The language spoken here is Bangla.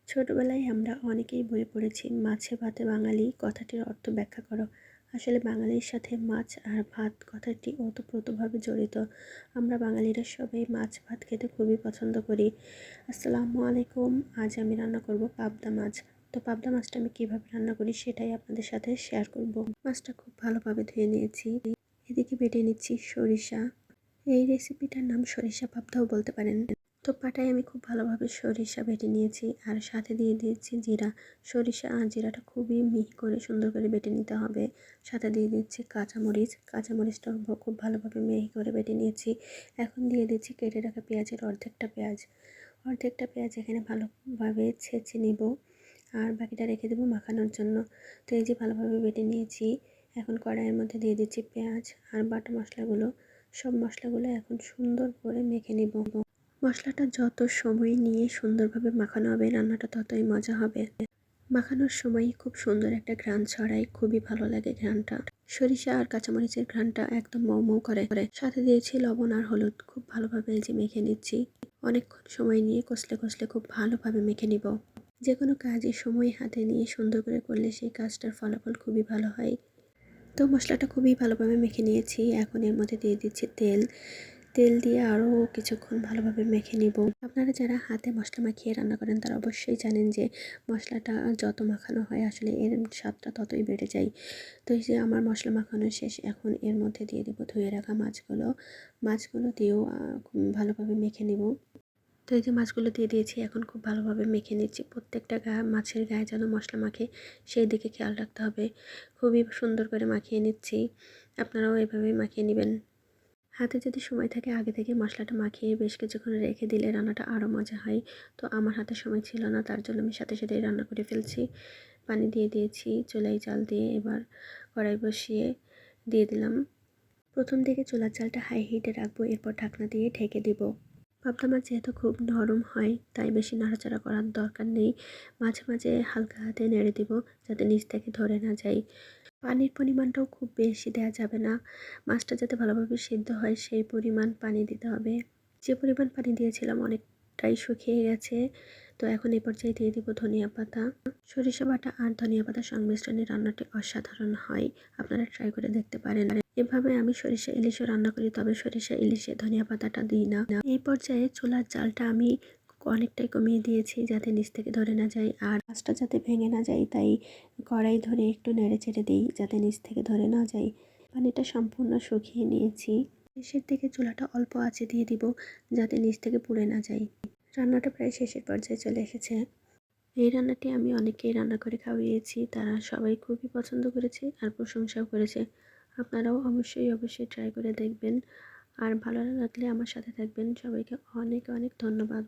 ছোটবেলায় আমরা অনেকেই বই পড়েছি মাছে ভাতে বাঙালি কথাটির অর্থ ব্যাখ্যা করো। আসলে বাঙালির সাথে মাছ আর ভাত কথাটি ওতপ্রোতভাবে জড়িত। আমরা বাঙালিরা সবাই মাছ ভাত খেতে খুবই পছন্দ করি। আসসালামু আলাইকুম। আজ আমি রান্না করব পাবদা মাছ। তো পাবদা মাছটা আমি কীভাবে রান্না করি সেটাই আপনাদের সাথে শেয়ার করব। মাছটা খুব ভালোভাবে ধুয়ে নিয়েছি। এদিকে বেটে নিচ্ছি সরিষা। এই রেসিপিটার নাম সরিষা পাবদাও বলতে পারেন। তো পাটায় আমি খুব ভালোভাবে সরিষা বেটে নিয়েছি আর সাথে দিয়ে দিয়েছি জিরা। সরিষা আর জিরাটা খুবই মিহি করে সুন্দর করে বেটে নিতে হবে। সাথে দিয়ে দিচ্ছি কাঁচামরিচটাও খুব ভালোভাবে মিহি করে বেটে নিয়েছি। এখন দিয়ে দিচ্ছি কেটে রাখা পেঁয়াজের অর্ধেকটা পেঁয়াজ এখানে ভালোভাবে ছেঁচে নিব আর বাকিটা রেখে দেবো মাখানোর জন্য। তো এই যে ভালোভাবে বেটে নিয়েছি, এখন কড়াইয়ের মধ্যে দিয়ে দিচ্ছি পেঁয়াজ আর বাটা মশলাগুলো। সব মশলাগুলো এখন সুন্দর করে মেখে নিব। মশলাটা যত সময় নিয়ে সুন্দরভাবে মাখানো হবে রান্নাটা ততই মজা হবে। মাখানোর সময় খুব সুন্দর একটা ঘ্রাণ ছড়ায়, খুবই ভালো লাগে ঘ্রাণটা। সরিষা আর কাঁচামরিচের ঘ্রাণটা একদম মৌ মৌ করে। সাথে দিয়েছি লবণ আর হলুদ। খুব ভালোভাবে এই যে মেখে নিচ্ছি। অনেকক্ষণ সময় নিয়ে কষলে কষলে খুব ভালোভাবে মেখে নিব। যে কোনো কাজে সময় হাতে নিয়ে সুন্দর করে করলে সেই কাজটার ফলাফল খুবই ভালো হয়। তো মশলাটা খুবই ভালোভাবে মেখে নিয়েছি। এখন এর মধ্যে দিয়ে দিচ্ছি তেল দিয়ে আরও কিছুক্ষণ ভালোভাবে মেখে নিব। আপনারা যারা হাতে মশলা মাখিয়ে রান্না করেন তারা অবশ্যই জানেন যে মশলাটা যত মাখানো হয় আসলে এর স্বাদটা ততই বেড়ে যায়। তো এই যে আমার মশলা মাখানো শেষ, এখন এর মধ্যে দিয়ে দেবো ধুয়ে রাখা মাছগুলো দিয়েও খুব ভালোভাবে মেখে নিব। তো এই যে মাছগুলো দিয়ে দিয়েছি, এখন খুব ভালোভাবে মেখে নিচ্ছি। প্রত্যেকটা মাছের গায়ে যেন মশলা মাখে সেই দিকে খেয়াল রাখতে হবে। খুবই সুন্দর করে মাখিয়ে নিচ্ছি। আপনারাও এভাবেই মাখিয়ে নেবেন। হাতে যদি সময় থাকে আগে থেকে মশলাটা মাখিয়ে বেশ কিছুক্ষণ রেখে দিলে রান্নাটা আরও মজা হয়। তো আমার হাতে সময় ছিল না, তার জন্য আমি সাথে সাথেই রান্না করে ফেলছি। পানি দিয়ে দিয়েছি, চুলায় জাল দিয়ে এবার কড়াই বসিয়ে দিয়ে দিলাম। প্রথম দিকে চুলার জালটা হাই হিটে রাখবো, এরপর ঢাকনা দিয়ে ঢেকে দিব। পাবদা মাছ যেহেতু খুব নরম হয় তাই বেশি নাড়াচাড়া করার দরকার নেই। মাঝে মাঝে হালকা হাতে নেড়ে দিব যাতে নিচ থেকে ধরে না যায়। পানির পরিমাণটাও খুব বেশি দেওয়া যাবে না। মাছটা যাতে ভালোভাবে সিদ্ধ হয় সেই পরিমাণ পানি দিতে হবে। যে পরিমাণ পানি দিয়েছিলাম অনেকটাই শুকিয়ে গেছে। তো এখন এই পর্যায়ে দিয়ে দিব ধনিয়া পাতা। সরিষা বাটা আর ধনিয়া পাতার সংমিশ্রণে রান্নাটি অসাধারণ হয়, আপনারা ট্রাই করে দেখতে পারেন। এভাবে আমি সরিষা ইলিশও রান্না করি, তবে সরিষা ইলিশে ধনিয়া পাতাটা দিই না। এই পর্যায়ে চুলার জালটা আমি অনেকটাই কমিয়ে দিয়েছি যাতে নিচ থেকে ধরে না যায় আর মাছটা যাতে ভেঙে না যায়, তাই কড়াই ধরে একটু নেড়ে চেড়ে দিই যাতে নিচ থেকে ধরে না যায়। পানিটা সম্পূর্ণ শুকিয়ে নিয়েছি। শেষের দিকে চুলাটা অল্প আঁচে দিয়ে দিব যাতে নিচ থেকে পুড়ে না যায়। রান্নাটা প্রায় শেষের পর্যায়ে চলে এসেছে। এই রান্নাটি আমি অনেকেই রান্না করে খাওয়িয়েছি, তারা সবাই খুবই পছন্দ করেছে আর প্রশংসাও করেছে। আপনারাও অবশ্যই ট্রাই করে দেখবেন। আর ভালো লাগলে আমার সাথে থাকবেন। সবাইকে অনেক অনেক ধন্যবাদ।